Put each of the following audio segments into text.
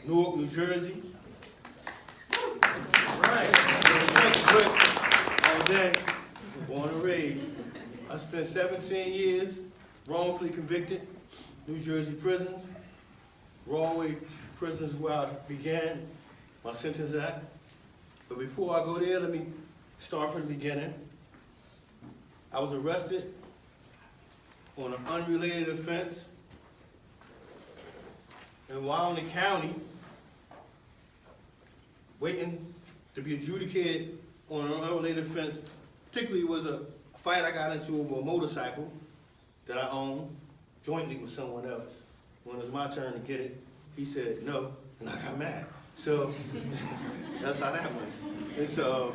Newark, New Jersey. All right. All day, born and raised. I spent 17 years wrongfully convicted, New Jersey prisons. Rawway prisons where I began my sentence at. But before I go there, let me start from the beginning. I was arrested on an unrelated offense in Wyoming County, waiting to be adjudicated on an unrelated offense. Particularly was a fight I got into over a motorcycle that I owned jointly with someone else. When it was my turn to get it, he said no, and I got mad. So that's how that went. And so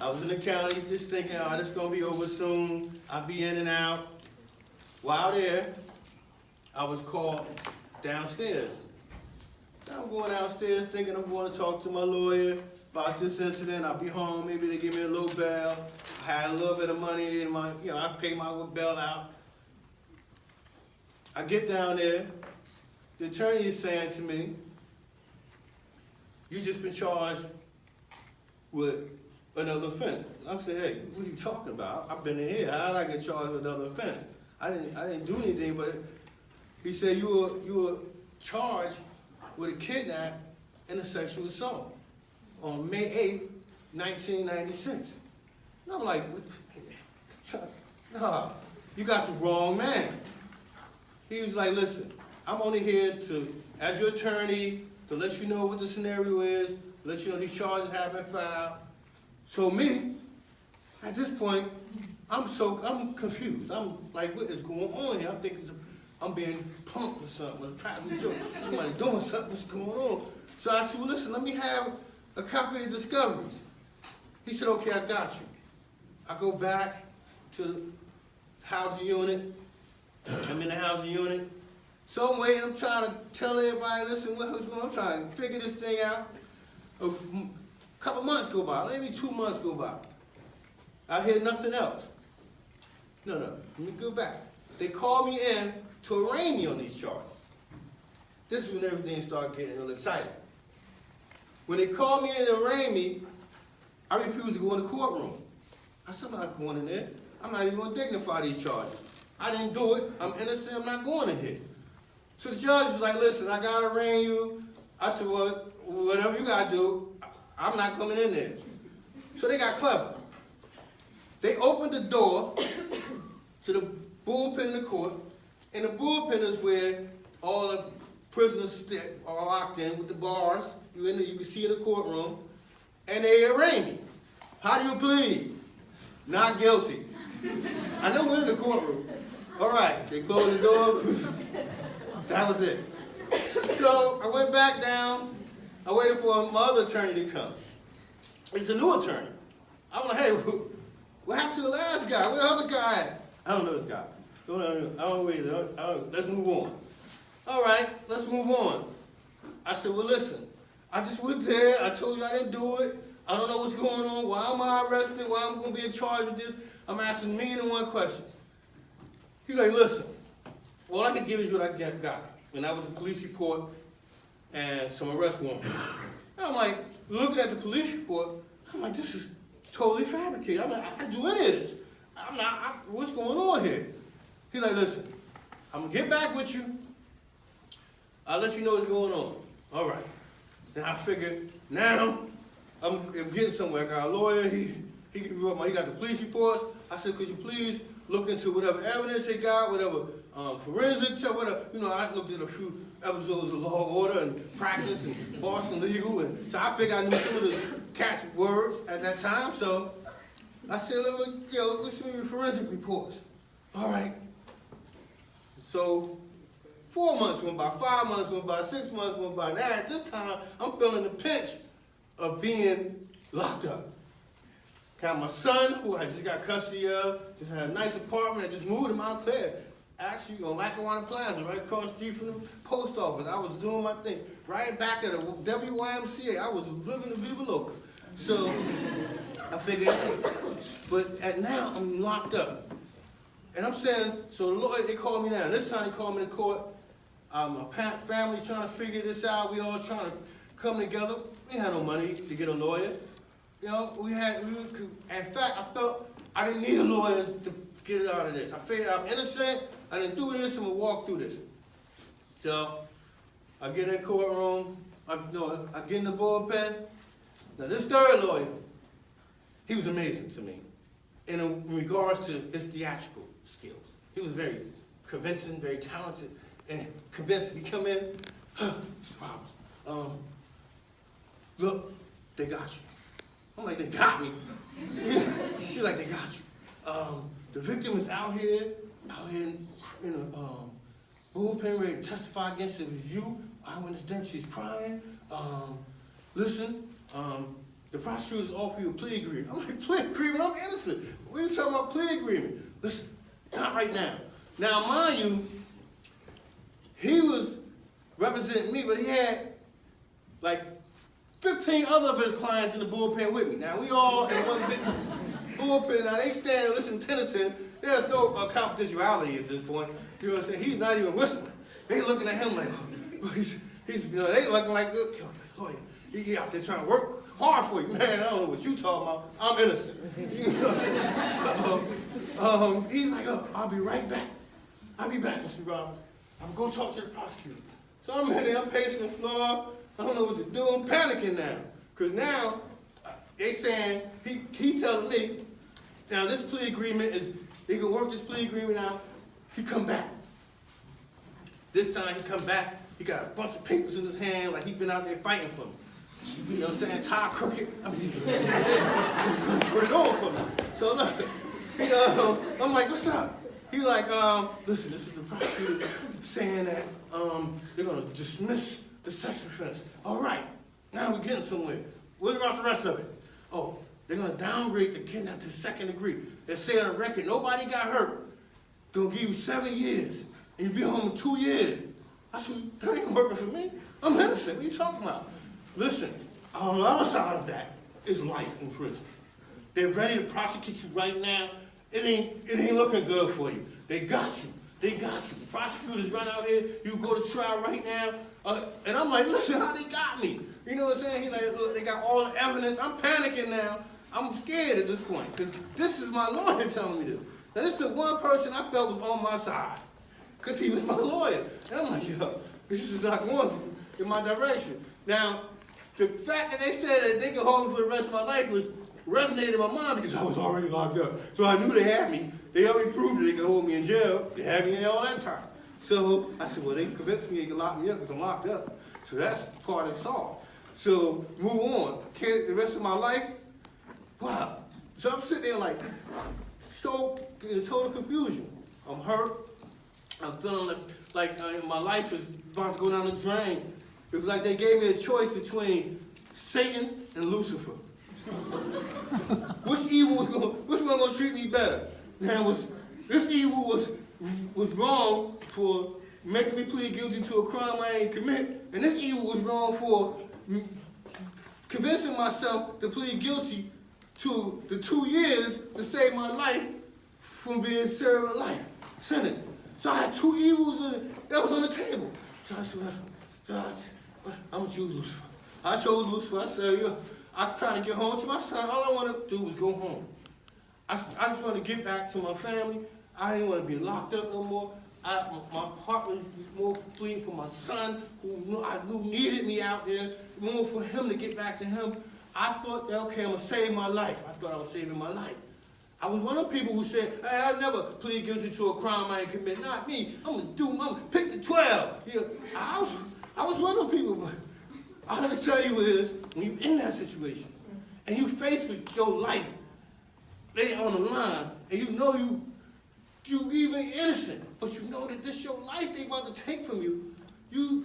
I was in the county just thinking, oh, this is gonna be over soon. I'll be in and out. While there, I was called downstairs. Now I'm going downstairs thinking I'm going to talk to my lawyer about this incident. I'll be home, maybe they give me a little bail. I had a little bit of money in my, I paid my bail out. I get down there, the attorney is saying to me, you just been charged with another offense. I said, hey, what are you talking about? I've been in here, how did I get charged with another offense? I didn't do anything, but he said you were charged with a kidnap and a sexual assault on May 8th, 1996. And I'm like, nah, you got the wrong man. He was like, listen, I'm only here to, as your attorney, to let you know what the scenario is, let you know these charges have been filed. So me, at this point, I'm confused. I'm like, what is going on here? I'm thinking I'm being punked or something, or practically joke. Somebody doing something, what's going on? So I said, well, listen, let me have a copy of the discoveries. He said, okay, I got you. I go back to the housing unit. I'm in the housing unit. So I'm waiting, I'm trying to tell everybody, listen, what's going on? I'm trying to figure this thing out. A couple months go by, maybe 2 months go by. I hear nothing else. No, let me go back. They called me in to arraign me on these charges. This is when everything started getting a little exciting. When they called me in to arraign me, I refused to go in the courtroom. I said, I'm not going in there. I'm not even going to dignify these charges. I didn't do it. I'm innocent. I'm not going in here. So the judge was like, listen, I got to arraign you. I said, well, whatever you got to do, I'm not coming in there. So they got clever. They opened the door to the bullpen in the court, and the bullpen is where all the prisoners are locked in with the bars. You can see in the courtroom, and they arraign me. How do you plead? Not guilty. I know we're in the courtroom. All right, they closed the door. That was it. So I went back down. I waited for my other attorney to come. It's a new attorney. I'm like, hey, what happened to the last guy? Where the other guy at? I don't know this guy. Let's move on. All right, let's move on. I said, well, listen, I just went there. I told you I didn't do it. I don't know what's going on. Why am I arrested? Why am I going to be charged with this? I'm asking a million and one questions. He's like, listen, all I can give is what I got. And that was a police report and some arrest warrants. And I'm like, looking at the police report, I'm like, this is totally fabricated. I'm like, I can do any of this. What's going on here? He's like, listen, I'm going to get back with you. I'll let you know what's going on. All right. Then I figured, now I'm getting somewhere. I got a lawyer. He got the police reports. I said, could you please look into whatever evidence they got, whatever forensic, whatever. I looked at a few episodes of Law and Order and Practice and Boston Legal. And so I figured I knew some of the catch words at that time. So I said, let's see your forensic reports. All right. So 4 months went by, 5 months went by, 6 months went by. Now at this time, I'm feeling the pinch of being locked up. Got my son, who I just got custody of, just had a nice apartment, I just moved to Montclair. Actually, on Lackawanna Plaza, right across the street from the post office. I was doing my thing. Right back at the WYMCA, I was living the Viva Loca. So I figured, but now I'm locked up. And I'm saying, so the lawyer, they called me down. This time they called me to court. family trying to figure this out. We all trying to come together. We had no money to get a lawyer. You know, in fact, I felt I didn't need a lawyer to get it out of this. I figured I'm innocent. I didn't do this. I'm gonna walk through this. So I get in the courtroom. I get in the bullpen. Now this third lawyer, he was amazing to me in regards to his theatrical skills. He was very convincing, very talented, and convincing. He come in, look, they got you. I'm like, they got me. He's like, they got you. The victim is out here in a bullpen ready to testify against it. It was you. Eyewitness then she's crying. Listen, the prosecutor's offer you a plea agreement. I'm like, plea agreement? I'm innocent. What are you talking about plea agreement? Listen, not right now. Now, mind you, he was representing me, but he had like 15 other of his clients in the bullpen with me. Now, we all in one big bullpen. Now, they stand and listen to Tennyson. There's no confidentiality at this point. You know what I'm saying? He's not even whispering. They looking at him like, oh, he's they looking like, lawyer, he out there trying to work hard for you. Man, I don't know what you talking about. I'm innocent. You know what I'm saying? He's like, oh, I'll be right back. I'll be back, Mr. Roberts. I'm going to talk to the prosecutor. So I'm in there, I'm pacing the floor. I don't know what to do. I'm panicking now. Because now, they saying, he telling me, now this plea agreement is, he can work this plea agreement out. He come back. This time he come back, he got a bunch of papers in his hand like he been out there fighting for me. You know what I'm saying? Tie crooked. I mean, put it on for me. So look, I'm like, what's up? He like, listen, this is the prosecutor saying that they're gonna dismiss the sex offense. All right, now we're getting somewhere. What about the rest of it? Oh, they're gonna downgrade the kidnap to second degree. They say on the record, nobody got hurt. Gonna give you 7 years, and you'll be home in 2 years. I said, that ain't working for me. I'm innocent, what are you talking about? Listen, on the other side of that is life in prison. They're ready to prosecute you right now. It ain't looking good for you. They got you. They got you. The prosecutors run out here. You go to trial right now. And I'm like, listen, how they got me? You know what I'm saying? He's like, look, they got all the evidence. I'm panicking now. I'm scared at this point because this is my lawyer telling me this. Now, this is the one person I felt was on my side because he was my lawyer. And I'm like, yo, this is not going in my direction. Now, the fact that they said that they could hold me for the rest of my life was resonated in my mind because I was already locked up. So I knew they had me. They already proved that they could hold me in jail. They had me in there all that time. So I said, well, they convinced me they could lock me up because I'm locked up. So that's part of the solve. So move on. The rest of my life, wow. So I'm sitting there like, so in total confusion. I'm hurt. I'm feeling like my life is about to go down the drain. It was like they gave me a choice between Satan and Lucifer. Which one gonna treat me better? Now this evil was wrong for making me plead guilty to a crime I ain't commit, and this evil was wrong for convincing myself to plead guilty to the 2 years to save my life from being served a life sentence. So I had two evils that was on the table. So I said, I'm gonna choose Lucifer. I chose Lucifer. I said, I'm trying to get home to my son. All I want to do was go home. I just want to get back to my family. I didn't want to be locked up no more. My heart was more bleeding for my son, who I knew needed me out there, more for him to get back to him. I thought that, okay, I'm going to save my life. I thought I was saving my life. I was one of the people who said, hey, I never plead guilty to a crime I ain't commit. Not me. I'm going to pick the 12. You know, I was one of the people, but all I can tell you is, when you're in that situation, and you faced with your life laying on the line, and you know you even innocent, but you know that this your life they about to take from you, you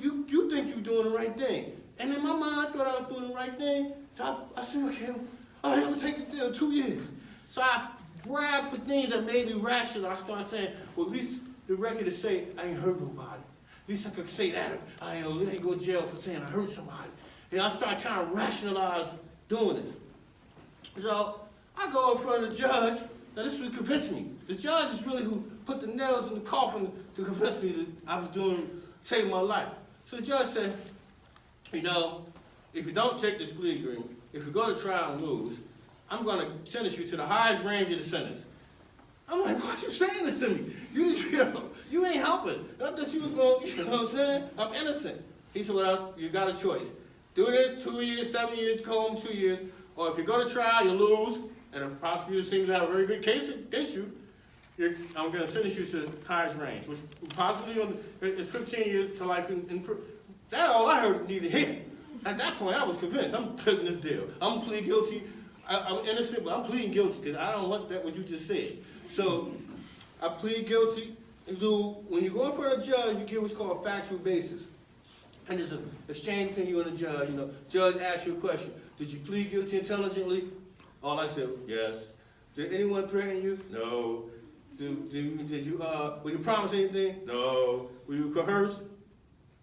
think you're doing the right thing. And in my mind, I thought I was doing the right thing, so I said, okay, all right, I'm going to take the 2 years. So I grabbed for things that made me rational. I started saying, well, at least the record to say I ain't hurt nobody. At least I could say that. I ain't go to jail for saying I hurt somebody. And I started trying to rationalize doing this. So I go in front of the judge. Now this would convince me. The judge is really who put the nails in the coffin to convince me that I was doing saved my life. So the judge said, you know, if you don't take this plea agreement, if you go to trial and lose, I'm going to sentence you to the highest range of the sentence. I'm like, what you saying this to me? You just, you ain't helping. Not that you was going, you know what I'm saying? I'm innocent. He said, well, you got a choice. Do this, 2 years, 7 years, go home 2 years. Or if you go to trial, you lose, and the prosecutor seems to have a very good case against you, I'm going to sentence you to the highest range, which possibly is 15 years to life in prison. That's all I heard needed to hear. At that point, I was convinced. I'm taking this deal. I'm pleading guilty. I'm innocent, but I'm pleading guilty because I don't want that what you just said. So I plead guilty. And when you go in front of a judge, you get what's called a factual basis. And there's an exchange between you and the judge. You know, judge asks you a question. Did you plead guilty intelligently? All I said, yes. Did anyone threaten you? No. Will you promise anything? No. Will you coerce?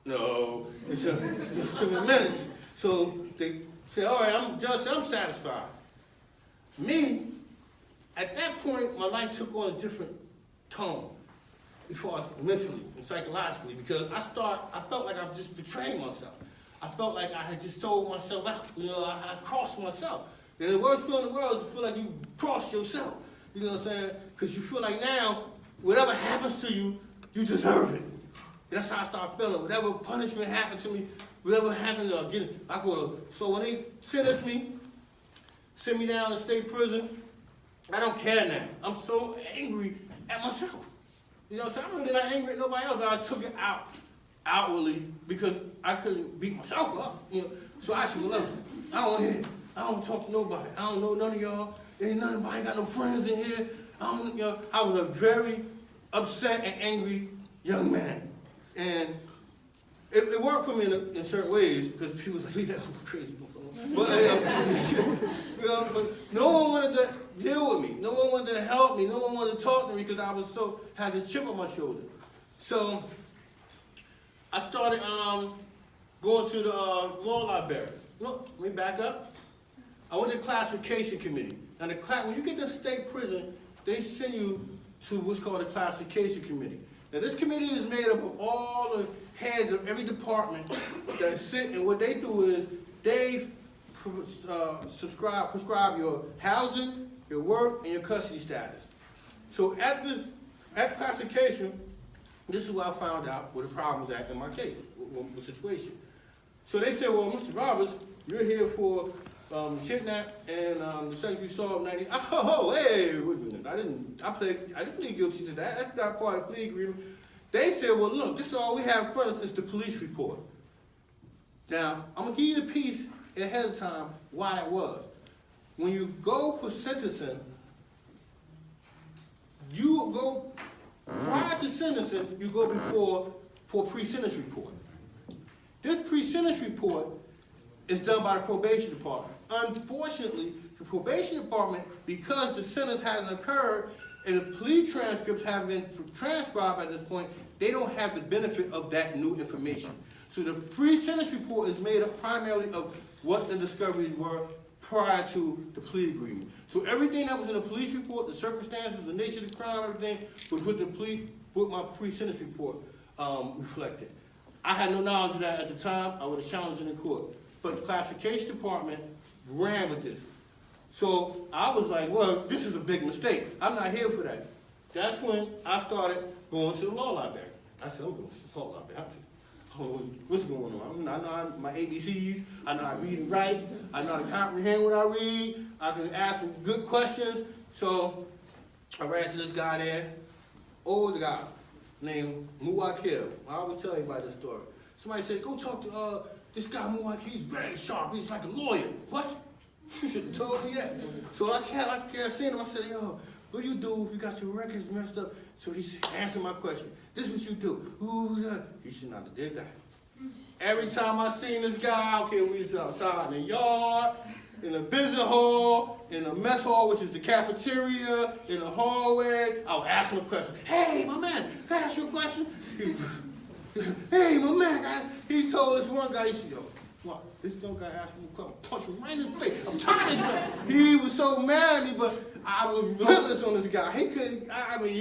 No. It took me minutes. So they said, all right, I'm satisfied. Me, at that point, my life took on a different tone, as far as mentally and psychologically, because I felt like I just betrayed myself. I felt like I had just sold myself out. You know, I crossed myself. And the worst feeling in the world is to feel like you crossed yourself. You know what I'm saying? Because you feel like now, whatever happens to you, you deserve it. And that's how I start feeling. Whatever punishment happened to me, whatever happened, so when they send me down to state prison, I don't care now. I'm so angry at myself. You know what I'm saying? I'm really not angry at nobody else, but I took it outwardly because I couldn't beat myself up. You know? So I said, well, look, I don't want to hear it. I don't talk to nobody. I don't know none of y'all. Ain't none of I ain't got no friends in here. I was a very upset and angry young man. And it worked for me in certain ways because people was like, leave that crazy. But, but no one wanted to deal with me. No one wanted to help me. No one wanted to talk to me because I had this chip on my shoulder. So I started going to the law library. Look, let me back up. I went to the classification committee. And when you get to state prison, they send you to what's called a classification committee. Now this committee is made up of all the heads of every department that sit, and what they do is they prescribe your housing, your work, and your custody status. So at classification, this is what I found out where the problem was at in my case, the situation. So they said, well, Mr. Roberts, you're here for kidnap and the sexual assault of 90. Oh, hey, wait a minute. I didn't plead guilty to that. That's not part of the plea agreement. They said, well, look, this is all we have in front of us is the police report. Now, I'm going to give you the piece ahead of time why that was. When you go for sentencing, prior to sentencing, you go for a pre-sentence report. This pre-sentence report is done by the probation department. Unfortunately, the probation department, because the sentence hasn't occurred and the plea transcripts haven't been transcribed at this point, they don't have the benefit of that new information. So the pre-sentence report is made up primarily of what the discoveries were prior to the plea agreement. So everything that was in the police report, the circumstances, the nature of the crime, everything, was what my pre-sentence report reflected. I had no knowledge of that at the time. I would have challenged it in court. But the classification department ran with this. So I was like, well, this is a big mistake. I'm not here for that. That's when I started going to the law library. I said, I'm going to the law library. What's going on? I know my ABCs. I know how to read and write. I know how to comprehend what I read. I can ask some good questions. So I ran to this guy there, older guy named Montclair. I always tell everybody this story. Somebody said, go talk to this guy Montclair. He's very sharp. He's like a lawyer. What? You should have told me that. So I kept seeing him. I said, yo, what do you do if you got your records messed up? So he answered my question. This is what you do. Who's that? He should not have did that. Every time I seen this guy, I don't care if we was outside in the yard, in the visit hall, in the mess hall, which is the cafeteria, in the hallway, I would ask him a question. Hey, my man, can I ask you a question? Hey, my man, he told this one guy, he said, yo, what? This young guy asked me to come punch him right in the face. I'm tired of him. He was so mad at me, but I was relentless on this guy. He couldn't, I mean,